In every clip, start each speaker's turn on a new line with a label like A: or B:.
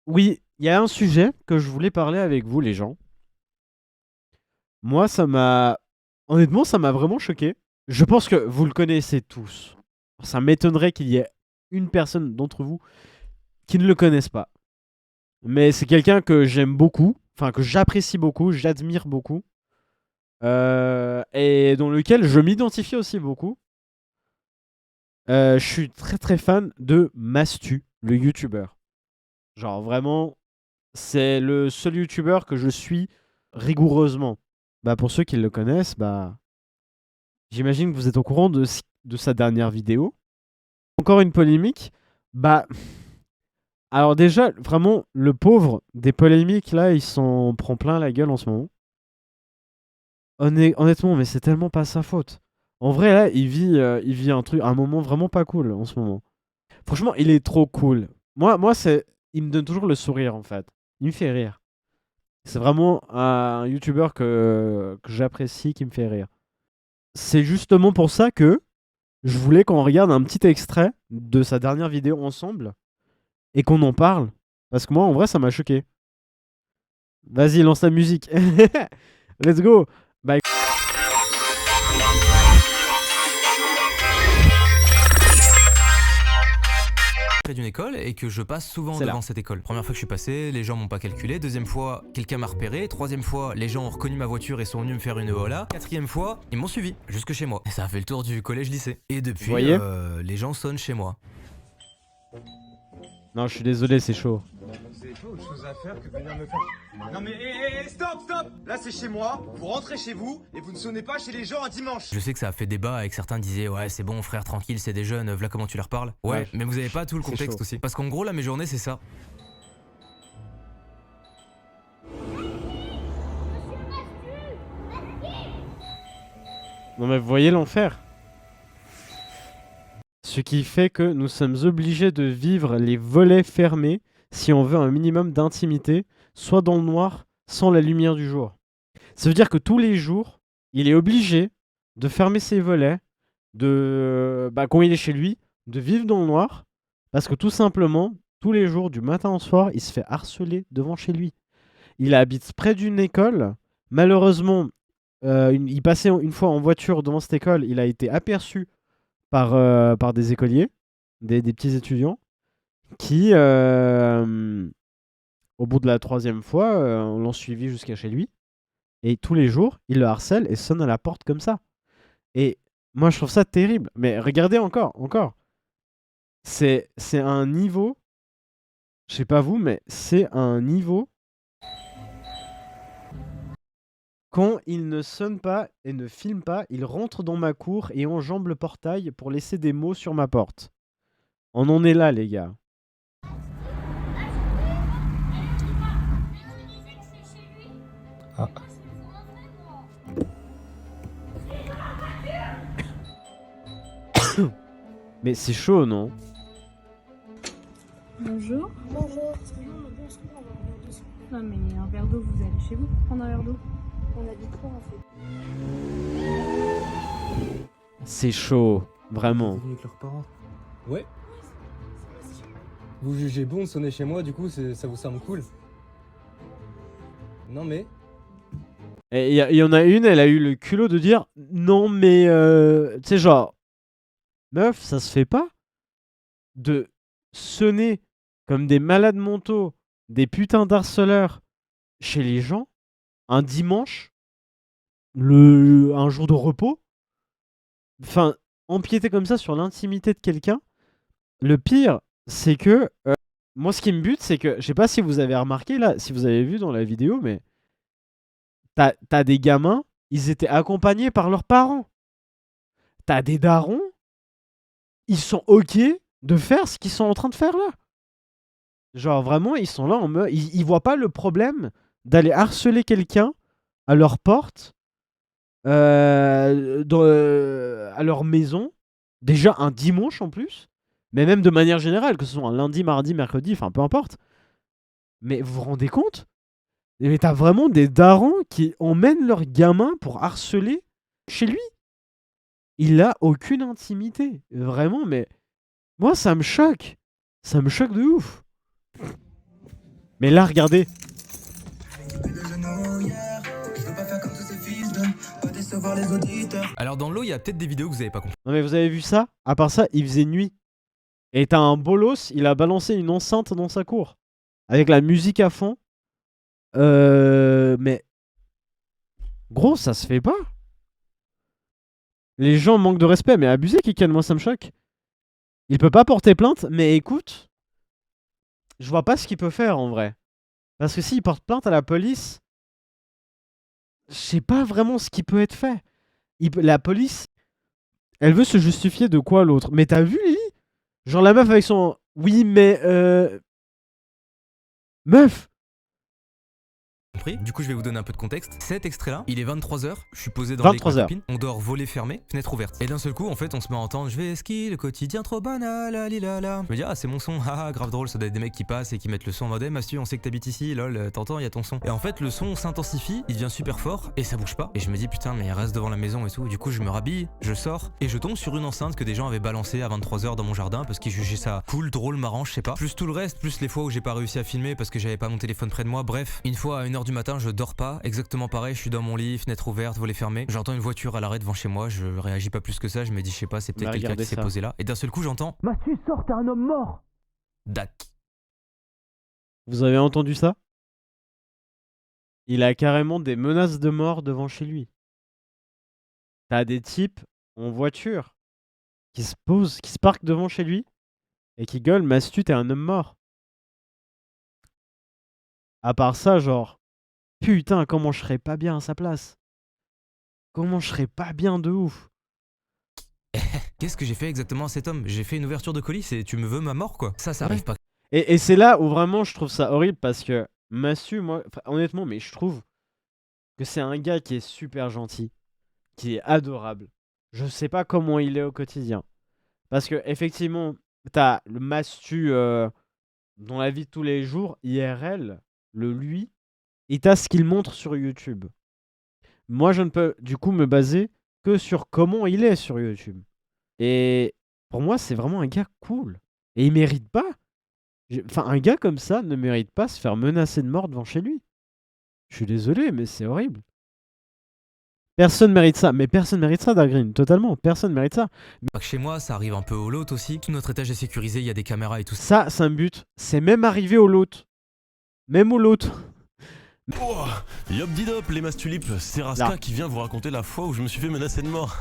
A: Oui, il y a un sujet que je voulais parler avec vous, les gens. Moi, ça m'a... Honnêtement, ça m'a vraiment choqué. Je pense que vous le connaissez tous. Ça m'étonnerait qu'il y ait une personne d'entre vous qui ne le connaisse pas. Mais c'est quelqu'un que j'aime beaucoup, enfin que j'apprécie beaucoup, j'admire beaucoup, et dans lequel je m'identifie aussi beaucoup. Je suis très très fan de Mastu, le youtubeur. Genre vraiment, c'est le seul youtubeur que je suis rigoureusement. Bah pour ceux qui le connaissent, bah j'imagine que vous êtes au courant de sa dernière vidéo. Encore une polémique. Bah alors déjà, vraiment, le pauvre des polémiques là, il s'en prend plein la gueule en ce moment. Honnêtement, mais c'est tellement pas sa faute. En vrai là, il vit un moment vraiment pas cool en ce moment. Franchement, il est trop cool. Moi il me donne toujours le sourire en fait. Il me fait rire. C'est vraiment un youtubeur que j'apprécie, qui me fait rire. C'est justement pour ça que je voulais qu'on regarde un petit extrait de sa dernière vidéo ensemble et qu'on en parle. Parce que moi, en vrai, ça m'a choqué. Vas-y, lance la musique. Let's go. Bah,
B: D'une école et que je passe souvent
A: c'est là.
B: devant cette école. Première fois que je suis passé, les gens m'ont pas calculé. Deuxième fois, quelqu'un m'a repéré. Troisième fois, les gens ont reconnu ma voiture et sont venus me faire une hola. Quatrième fois, ils m'ont suivi jusque chez moi. Et ça a fait le tour du collège-lycée. Et
A: Vous
B: depuis,
A: voyez
B: les gens sonnent chez moi.
A: Non, je suis désolé, c'est chaud.
C: Vous avez pas autre chose à faire que de venir me faire... Non mais stop, stop. Là c'est chez moi, vous rentrez chez vous et vous ne sonnez pas chez les gens un dimanche.
B: Je sais que ça a fait débat et que certains disaient ouais c'est bon frère tranquille c'est des jeunes, voilà comment tu leur parles. Ouais, mais vous avez pas tout le
A: c'est
B: contexte
A: chaud.
B: aussi. Parce qu'en gros là mes journées c'est ça.
A: Non, mais vous voyez l'enfer. Ce qui fait que nous sommes obligés de vivre les volets fermés si on veut un minimum d'intimité, soit dans le noir, sans la lumière du jour. Ça veut dire que tous les jours, il est obligé de fermer ses volets, quand il est chez lui, de vivre dans le noir, parce que tout simplement, tous les jours, du matin au soir, il se fait harceler devant chez lui. Il habite près d'une école. Malheureusement, il passait une fois en voiture devant cette école, il a été aperçu par des écoliers, des petits étudiants, qui, au bout de la troisième fois, l'ont suivi jusqu'à chez lui. Et tous les jours, il le harcèle et sonne à la porte comme ça. Et moi, je trouve ça terrible. Mais regardez encore. C'est un niveau, je sais pas vous, mais c'est un niveau. Quand il ne sonne pas et ne filme pas, il rentre dans ma cour et enjambe le portail pour laisser des mots sur ma porte. On en est là, les gars.
C: Ah.
A: Mais c'est chaud, non?
D: Bonjour.
E: Bonjour. Excusez-moi, madame, est-ce qu'on peut avoir un verre d'eau, s'il vous plaît?
D: Non mais un verre d'eau, vous allez chez vous pour prendre un verre d'eau.
E: On habite loin, en fait.
A: C'est chaud, vraiment.
C: Vous êtes venu avec leurs parents? Ouais. Vous jugez bon de sonner chez moi, du coup ça vous semble cool? Non mais...
A: Et il y en a une, elle a eu le culot de dire non, mais tu sais, genre, meuf, ça se fait pas de sonner comme des malades mentaux, des putains d'harceleurs chez les gens un dimanche, un jour de repos. Enfin, empiéter comme ça sur l'intimité de quelqu'un. Le pire, c'est que moi, ce qui me bute, c'est que je sais pas si vous avez remarqué là, si vous avez vu dans la vidéo, mais t'as des gamins, ils étaient accompagnés par leurs parents. T'as des darons, ils sont ok de faire ce qu'ils sont en train de faire là. Genre vraiment, ils sont là en mode, ils voient pas le problème d'aller harceler quelqu'un à leur porte, à leur maison, déjà un dimanche en plus, mais même de manière générale, que ce soit un lundi, mardi, mercredi, enfin peu importe. Mais vous vous rendez compte? Mais t'as vraiment des darons qui emmènent leurs gamins pour harceler chez lui. Il a aucune intimité. Vraiment, mais moi, ça me choque. Ça me choque de ouf. Mais là, regardez.
B: Alors dans l'eau, il y a peut-être des vidéos que vous avez pas compris.
A: Non mais vous avez vu ça? À part ça, il faisait nuit. Et t'as un bolos, il a balancé une enceinte dans sa cour. Avec la musique à fond. Mais... Gros, ça se fait pas. Les gens manquent de respect, mais abusé, Kikan, moi ça me choque. Il peut pas porter plainte, mais écoute, je vois pas ce qu'il peut faire en vrai. Parce que s'il porte plainte à la police, je sais pas vraiment ce qui peut être fait. La police, elle veut se justifier de quoi l'autre. Mais t'as vu Lily? Genre la meuf avec son... Oui, mais... Meuf!
B: Du coup, je vais vous donner un peu de contexte. Cet extrait-là, il est 23h. Je suis posé dans
A: 23
B: les
A: heures.
B: copines. On dort volet fermé, fenêtre ouverte. Et d'un seul coup, en fait, on se met à entendre. Je vais ski, le quotidien trop banal, lalilala. Je me dis, ah, c'est mon son, haha, grave drôle. Ça doit être des mecs qui passent et qui mettent le son en mode, Mastu, on sait que t'habites ici, lol, t'entends, il y a ton son. Et en fait, le son s'intensifie, il devient super fort et ça bouge pas. Et je me dis, putain, mais il reste devant la maison et tout. Du coup, je me rhabille, je sors et je tombe sur une enceinte que des gens avaient balancée à 23h dans mon jardin parce qu'ils jugeaient ça cool, drôle, marrant, je sais pas. Plus tout le reste, plus les fois où j'ai pas réussi à filmer parce que j'avais pas mon téléphone près de moi. Bref, une fois à 1h du matin, je dors pas. Exactement pareil, je suis dans mon lit, fenêtre ouverte, volet fermé. J'entends une voiture à l'arrêt devant chez moi, je réagis pas plus que ça, je me dis, je sais pas, c'est peut-être quelqu'un qui s'est posé là. Et d'un seul coup, j'entends Mastu, sors, t'es un homme mort. Dac.
A: Vous avez entendu ça? Il a carrément des menaces de mort devant chez lui. T'as des types en voiture qui se posent, qui se parquent devant chez lui et qui gueulent, Mastu, t'es un homme mort. À part ça, genre... Putain, comment je serais pas bien à sa place. Comment je serais pas bien de ouf.
B: Qu'est-ce que j'ai fait exactement à cet homme? J'ai fait une ouverture de colis et tu me veux ma mort quoi? Ça arrive pas.
A: Et c'est là où vraiment je trouve ça horrible parce que Mastu, moi, honnêtement, mais je trouve que c'est un gars qui est super gentil, qui est adorable. Je sais pas comment il est au quotidien. Parce que effectivement, t'as le Mastu dans la vie de tous les jours, IRL, le lui, et t'as ce qu'il montre sur YouTube. Moi, je ne peux du coup me baser que sur comment il est sur YouTube. Et pour moi, c'est vraiment un gars cool. Et il mérite pas. Enfin, un gars comme ça ne mérite pas se faire menacer de mort devant chez lui. Je suis désolé, mais c'est horrible. Personne mérite ça. Mais personne mérite ça, Dargreen. Totalement. Personne mérite ça.
B: Pas que chez moi, ça arrive un peu au lot aussi. Tout notre étage est sécurisé, il y a des caméras et tout.
A: Ça, c'est un but. C'est même arrivé au lot. Même au lot.
F: Oh, yop didop les mastulipes, c'est Raska
A: Là.
F: qui vient vous raconter la fois où je me suis fait menacer de mort.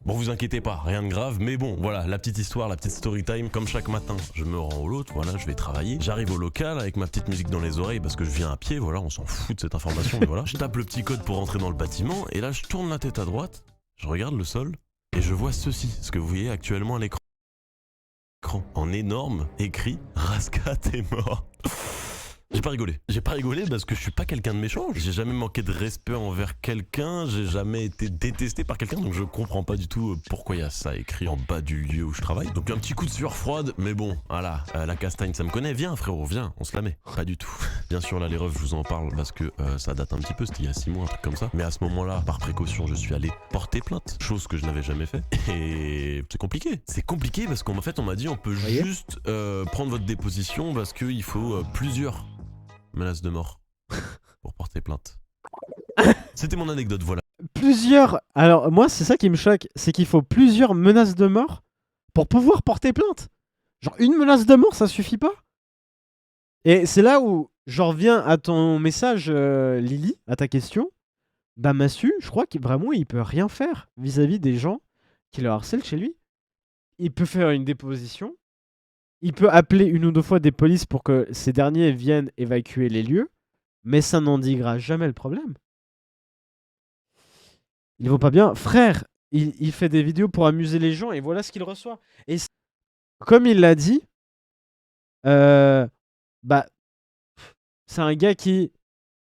F: Bon, vous inquiétez pas, rien de grave, mais bon, voilà, la petite histoire, la petite story time, comme chaque matin, je me rends au lot, voilà, je vais travailler, j'arrive au local avec ma petite musique dans les oreilles parce que je viens à pied, voilà, on s'en fout de cette information, mais voilà. Je tape le petit code pour rentrer dans le bâtiment, et là je tourne la tête à droite, je regarde le sol, et je vois ceci, ce que vous voyez actuellement à l'écran. En énorme, écrit, Raska, t'es mort. J'ai pas rigolé parce que je suis pas quelqu'un de méchant, j'ai jamais manqué de respect envers quelqu'un, j'ai jamais été détesté par quelqu'un, donc je comprends pas du tout pourquoi il y a ça écrit en bas du lieu où je travaille. Donc un petit coup de sueur froide, mais bon, voilà, la castagne ça me connaît, viens frérot, viens, on se la met. Pas du tout. Bien sûr là les refs je vous en parle parce que ça date un petit peu, c'était il y a 6 mois, un truc comme ça. Mais à ce moment-là, par précaution, je suis allé porter plainte, chose que je n'avais jamais fait. Et c'est compliqué. C'est compliqué parce qu'en fait on m'a dit on peut juste prendre votre déposition parce qu'il faut plusieurs menaces de mort pour porter plainte. C'était mon anecdote, voilà.
A: Plusieurs... Alors, moi, c'est ça qui me choque. C'est qu'il faut plusieurs menaces de mort pour pouvoir porter plainte. Genre, une menace de mort, ça suffit pas. Et c'est là où j'en reviens à ton message, Lily, à ta question. Bah, Mastu, je crois qu'il vraiment, il peut rien faire vis-à-vis des gens qui le harcèlent chez lui. Il peut faire une déposition. Il peut appeler une ou deux fois des polices pour que ces derniers viennent évacuer les lieux, mais ça n'endiguera jamais le problème. Il vaut pas bien. Frère, il fait des vidéos pour amuser les gens et voilà ce qu'il reçoit. Et comme il l'a dit, bah, c'est un gars qui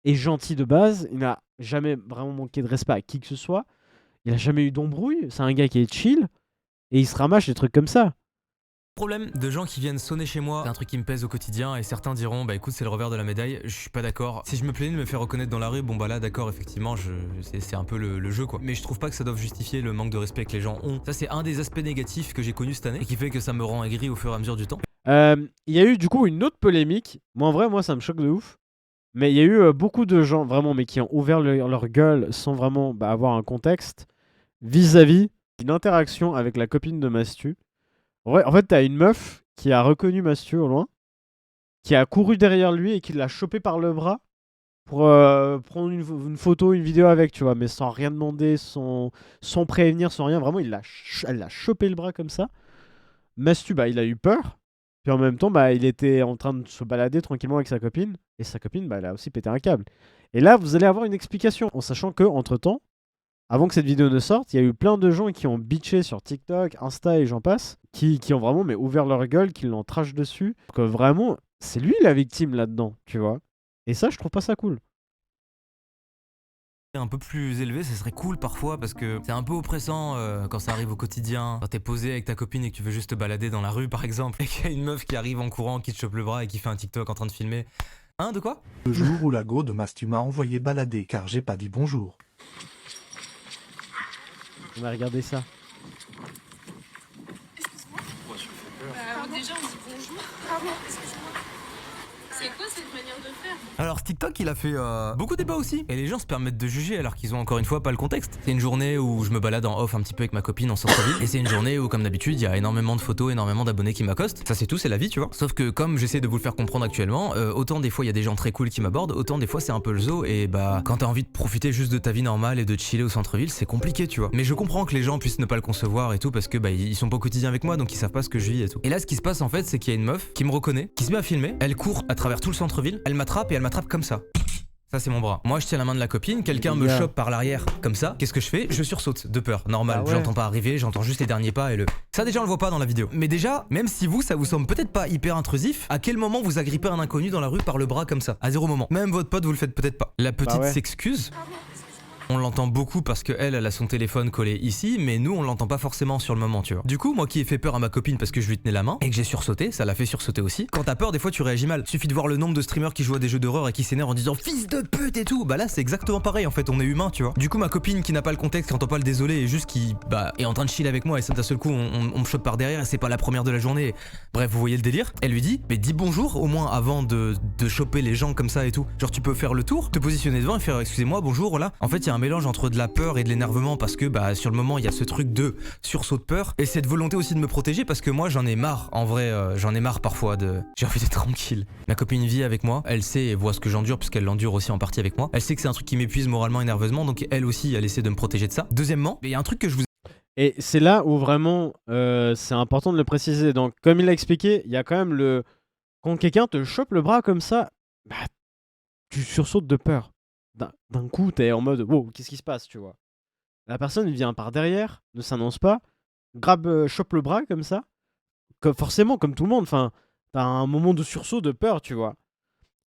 A: est gentil de base. Il n'a jamais vraiment manqué de respect à qui que ce soit. Il n'a jamais eu d'embrouille. C'est un gars qui est chill et il se ramasse des trucs comme ça.
B: Problème de gens qui viennent sonner chez moi, c'est un truc qui me pèse au quotidien et certains diront bah écoute c'est le revers de la médaille, je suis pas d'accord. Si je me plaignais de me faire reconnaître dans la rue, bon bah là d'accord effectivement c'est un peu le jeu quoi. Mais je trouve pas que ça doive justifier le manque de respect que les gens ont. Ça c'est un des aspects négatifs que j'ai connu cette année et qui fait que ça me rend aigri au fur et à mesure du temps.
A: Il y a eu du coup une autre polémique. Moi en vrai, moi ça me choque de ouf. Mais il y a eu beaucoup de gens vraiment, mais qui ont ouvert leur gueule sans vraiment avoir un contexte vis-à-vis d'une interaction avec la copine de Mastu. Ouais, en fait, t'as une meuf qui a reconnu Mastu au loin, qui a couru derrière lui et qui l'a chopé par le bras pour prendre une photo, une vidéo avec, tu vois, mais sans rien demander, sans prévenir, sans rien. Vraiment, elle l'a chopé le bras comme ça. Mastu, il a eu peur. Puis en même temps, il était en train de se balader tranquillement avec sa copine. Et sa copine, elle a aussi pété un câble. Et là, vous allez avoir une explication. En sachant que, entre-temps, avant que cette vidéo ne sorte, il y a eu plein de gens qui ont bitché sur TikTok, Insta et j'en passe, qui ont vraiment ouvert leur gueule, qui l'ont trash dessus. Que vraiment, c'est lui la victime là-dedans, tu vois. Et ça, je trouve pas ça cool.
B: Un peu plus élevé, ça serait cool parfois parce que c'est un peu oppressant quand ça arrive au quotidien. Quand t'es posé avec ta copine et que tu veux juste te balader dans la rue par exemple et qu'il y a une meuf qui arrive en courant, qui te chope le bras et qui fait un TikTok en train de filmer. Hein, de quoi?
G: Le jour où la go de Mastu m'a envoyé balader car j'ai pas dit bonjour.
A: On va regarder ça.
E: Alors déjà on dit bonjour. Pardon, excusez-moi. C'est quoi cette manière de faire?
B: Alors TikTok il a fait beaucoup de débats aussi et les gens se permettent de juger alors qu'ils ont encore une fois pas le contexte. C'est une journée où je me balade en off un petit peu avec ma copine en centre-ville et c'est une journée où comme d'habitude il y a énormément de photos, énormément d'abonnés qui m'accostent. Ça c'est tout, c'est la vie tu vois. Sauf que comme j'essaie de vous le faire comprendre actuellement, autant des fois il y a des gens très cool qui m'abordent, autant des fois c'est un peu le zoo et quand t'as envie de profiter juste de ta vie normale et de chiller au centre-ville c'est compliqué tu vois. Mais je comprends que les gens puissent ne pas le concevoir et tout parce que ils sont pas au quotidien avec moi donc ils savent pas ce que je vis et tout. Et là ce qui se passe en fait c'est qu'il y a une meuf qui me reconnaît, qui se met à filmer, elle court à travers tout le centre-ville, elle m'attrape et elle m'attrape comme ça. Ça c'est mon bras. Moi je tiens la main de la copine, quelqu'un me chope par l'arrière comme ça. Qu'est-ce que je fais? Je sursaute de peur, normal.
A: Ah ouais.
B: J'entends pas arriver, j'entends juste les derniers pas et le... Ça déjà on le voit pas dans la vidéo. Mais déjà, même si vous ça vous semble peut-être pas hyper intrusif, à quel moment vous agrippez un inconnu dans la rue par le bras comme ça? À zéro moment. Même votre pote vous le faites peut-être pas. La petite
A: ouais.
B: s'excuse. On l'entend beaucoup parce que elle a son téléphone collé ici, mais nous on l'entend pas forcément sur le moment, tu vois. Du coup, moi qui ai fait peur à ma copine parce que je lui tenais la main et que j'ai sursauté, ça l'a fait sursauter aussi. Quand t'as peur, des fois tu réagis mal. Suffit de voir le nombre de streamers qui jouent à des jeux d'horreur et qui s'énervent en disant fils de pute et tout. Là c'est exactement pareil en fait, on est humain, tu vois. Du coup, ma copine qui n'a pas le contexte, qui entend pas le désolé et juste qui est en train de chiller avec moi et d'un seul coup on me chope par derrière et c'est pas la première de la journée. Bref, vous voyez le délire. Elle lui dit mais dis bonjour au moins avant de choper les gens comme ça et tout. Genre tu peux faire le tour, te positionner devant et faire excusez-moi, bonjour, là. En fait, il y a un mélange entre de la peur et de l'énervement parce que sur le moment il y a ce truc de sursaut de peur et cette volonté aussi de me protéger parce que moi j'en ai marre en vrai, j'en ai marre parfois j'ai envie d'être tranquille. Ma copine vit avec moi, elle sait et voit ce que j'endure puisqu'elle l'endure aussi en partie avec moi. Elle sait que c'est un truc qui m'épuise moralement et nerveusement donc elle aussi elle essaie de me protéger de ça. Deuxièmement, il y a un truc que je vous...
A: Et c'est là où vraiment c'est important de le préciser. Donc comme il l'a expliqué, il y a quand même quand quelqu'un te chope le bras comme ça, tu sursautes de peur. D'un coup, t'es en mode wow, qu'est-ce qui se passe, tu vois. La personne vient par derrière, ne s'annonce pas, chope le bras comme ça. Forcément, comme tout le monde, t'as un moment de sursaut, de peur, tu vois.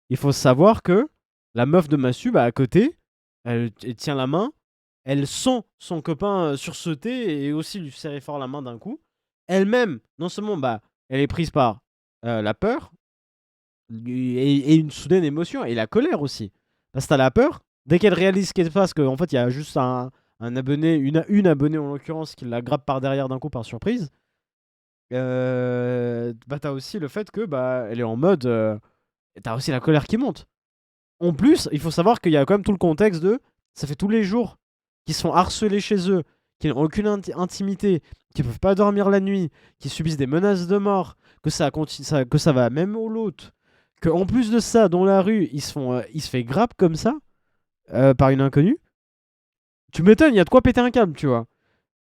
A: Il faut savoir que la meuf de Mastu, à côté, elle tient la main, elle sent son copain sursauter et aussi lui serrer fort la main d'un coup. Elle-même, non seulement elle est prise par la peur et une soudaine émotion et la colère aussi. Parce que t'as la peur, dès qu'elle réalise ce qu'elle fasse, qu'en fait il y a juste un abonné, une abonnée en l'occurrence qui la grappe par derrière d'un coup par surprise, t'as aussi le fait que elle est en mode t'as aussi la colère qui monte. En plus, il faut savoir qu'il y a quand même tout le contexte de ça fait tous les jours qu'ils sont harcelés chez eux, qui n'ont aucune intimité, qui peuvent pas dormir la nuit, qui subissent des menaces de mort, que ça va même au lot, que en plus de ça dans la rue il se fait grappe comme ça par une inconnue. Tu m'étonnes, il y a de quoi péter un câble, tu vois.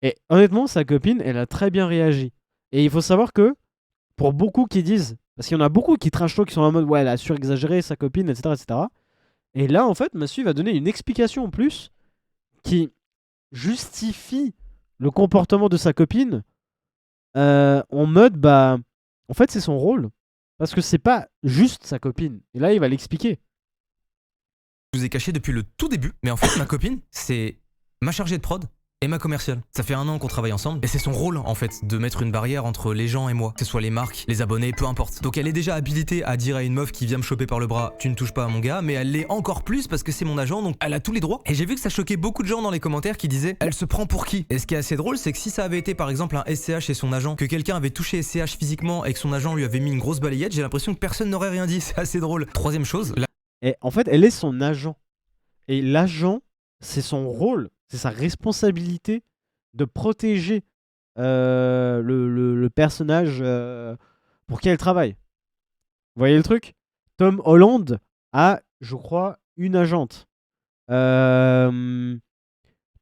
A: Et honnêtement, sa copine, elle a très bien réagi. Et il faut savoir que, pour beaucoup qui disent, parce qu'il y en a beaucoup qui trash talk, qui sont en mode, ouais, elle a surexagéré sa copine, etc., etc. Et là, en fait, Mastu va donner une explication en plus qui justifie le comportement de sa copine en mode, en fait, c'est son rôle. Parce que c'est pas juste sa copine. Et là, il va l'expliquer.
B: Je vous ai caché depuis le tout début, mais en fait ma copine c'est ma chargée de prod et ma commerciale. Ça fait 1 an qu'on travaille ensemble et c'est son rôle en fait de mettre une barrière entre les gens et moi, que ce soit les marques, les abonnés, peu importe. Donc elle est déjà habilitée à dire à une meuf qui vient me choper par le bras, tu ne touches pas à mon gars, mais elle l'est encore plus parce que c'est mon agent, donc elle a tous les droits. Et j'ai vu que ça choquait beaucoup de gens dans les commentaires qui disaient elle se prend pour qui? Et ce qui est assez drôle, c'est que si ça avait été par exemple un SCH et son agent, que quelqu'un avait touché SCH physiquement et que son agent lui avait mis une grosse balayette, j'ai l'impression que personne n'aurait rien dit. C'est assez drôle. Troisième chose,
A: Et en fait, elle est son agent. Et l'agent, c'est son rôle, c'est sa responsabilité de protéger le personnage pour qui elle travaille. Vous voyez le truc? Tom Holland a, je crois, une agente.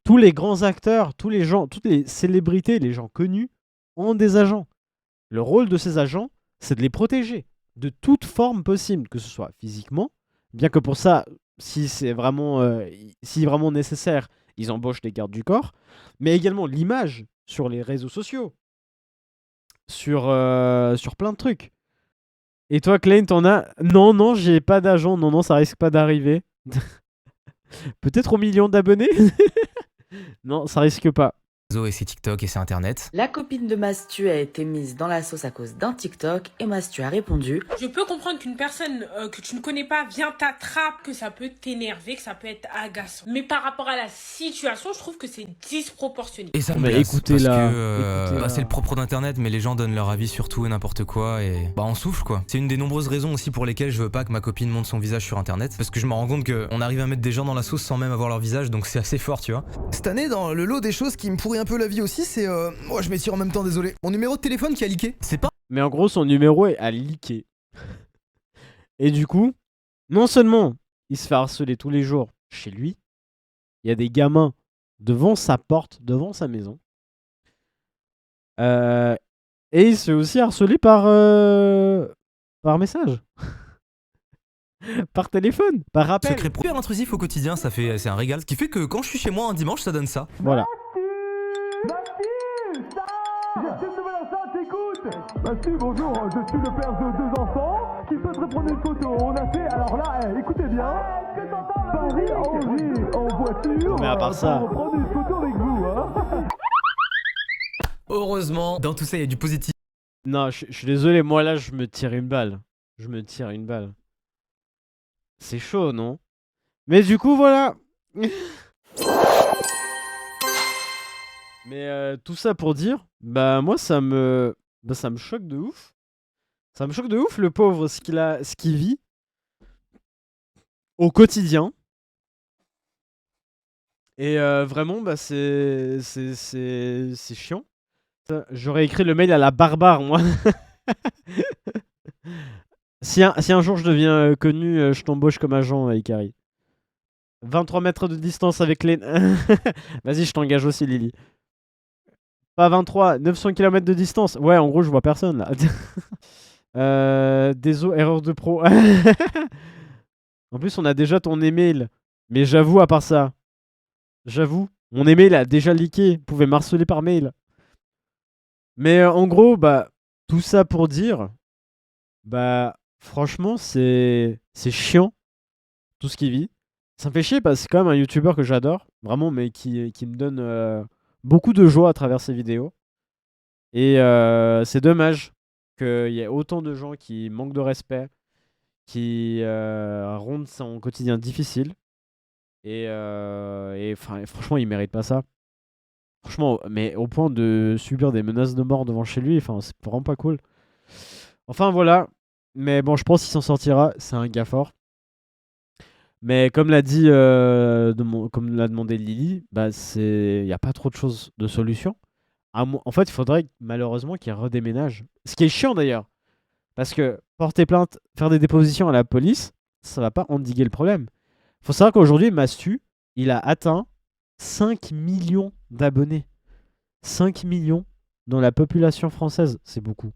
A: Tous les grands acteurs, tous les gens, toutes les célébrités, les gens connus ont des agents. Le rôle de ces agents, c'est de les protéger de toute forme possible, que ce soit physiquement, bien que pour ça, si c'est vraiment, si vraiment nécessaire, ils embauchent des gardes du corps, mais également l'image sur les réseaux sociaux, sur plein de trucs. Et toi, Klein, t'en as? Non, non, j'ai pas d'agent, non, non, ça risque pas d'arriver. Peut-être aux millions d'abonnés. Non, ça risque pas.
B: et c'est TikTok et c'est Internet.
H: La copine de Mastu a été mise dans la sauce à cause d'un TikTok et Mastu a répondu:
E: Je peux comprendre qu'une personne que tu ne connais pas vient t'attrape, que ça peut t'énerver, que ça peut être agaçant. Mais par rapport à la situation, je trouve que c'est disproportionné.
B: Et ça me
A: Mais
B: blesse,
A: écoutez-la,
B: parce que
A: écoutez-la.
B: c'est le propre d'Internet, mais les gens donnent leur avis sur tout et n'importe quoi et on souffle quoi. C'est une des nombreuses raisons aussi pour lesquelles je veux pas que ma copine montre son visage sur Internet, parce que je me rends compte qu'on arrive à mettre des gens dans la sauce sans même avoir leur visage, donc c'est assez fort, tu vois.
I: Cette année, dans le lot des choses qui me pourrit un peu la vie aussi, c'est moi je m'étire en même temps, désolé. Mon numéro de téléphone qui a leaké.
B: C'est pas
A: Mais en gros, son numéro est à leaké. Et du coup, non seulement il se fait harceler tous les jours chez lui, il y a des gamins devant sa porte, devant sa maison. Et il se fait aussi harceler par message. Par téléphone, par rappel.
B: secret hyper intrusif au quotidien, c'est un régal. Ce qui fait que quand je suis chez moi un dimanche, ça donne ça.
A: Voilà.
C: Basti, bonjour, je suis le père de 2 enfants qui souhaiteraient prendre une photo. On a fait, alors là, écoutez bien, Paris-Angers en voiture.
A: Mais à part ça.
C: Pour prendre une photo avec vous, hein.
B: Heureusement, dans tout ça, il y a du positif.
A: Non, je suis désolé, moi là, je me tire une balle. Je me tire une balle. C'est chaud, non? Mais du coup, voilà. Mais tout ça pour dire, bah moi ça me choque de ouf. Ça me choque de ouf le pauvre ce qu'il vit au quotidien. Et vraiment bah c'est chiant. J'aurais écrit le mail à la barbare moi. Si un jour je deviens connu, je t'embauche comme agent Ikari. 23 mètres de distance avec les... Vas-y, je t'engage aussi, Lily. Pas 23, 900 km de distance. Ouais, en gros, je vois personne, là. Désolé, erreur de pro. En plus, on a déjà ton email. Mais j'avoue, à part ça, j'avoue, mon email a déjà leaké. Vous pouvez m'harceler par mail. Mais en gros, bah, tout ça pour dire... Bah, franchement, c'est chiant, tout ce qu'il vit. Ça me fait chier parce que c'est quand même un youtubeur que j'adore, vraiment, mais qui me donne beaucoup de joie à travers ses vidéos. Et c'est dommage qu'il y ait autant de gens qui manquent de respect, qui rendent son quotidien difficile. Et franchement, il mérite pas ça. Franchement, mais au point de subir des menaces de mort devant chez lui, c'est vraiment pas cool. Enfin voilà, mais bon, je pense qu'il s'en sortira, c'est un gars fort. Mais comme l'a dit, comme l'a demandé Lily, bah il n'y a pas trop de choses de solution. En fait, il faudrait malheureusement qu'il redéménage. Ce qui est chiant d'ailleurs, parce que porter plainte, faire des dépositions à la police, ça va pas endiguer le problème. Faut savoir qu'aujourd'hui, Mastu, il a atteint 5 millions d'abonnés. 5 millions dans la population française, c'est beaucoup.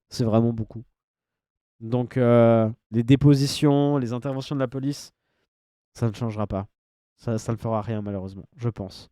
A: C'est vraiment beaucoup. Donc, les dépositions, les interventions de la police, ça ne changera pas. Ça ne fera rien, malheureusement, je pense.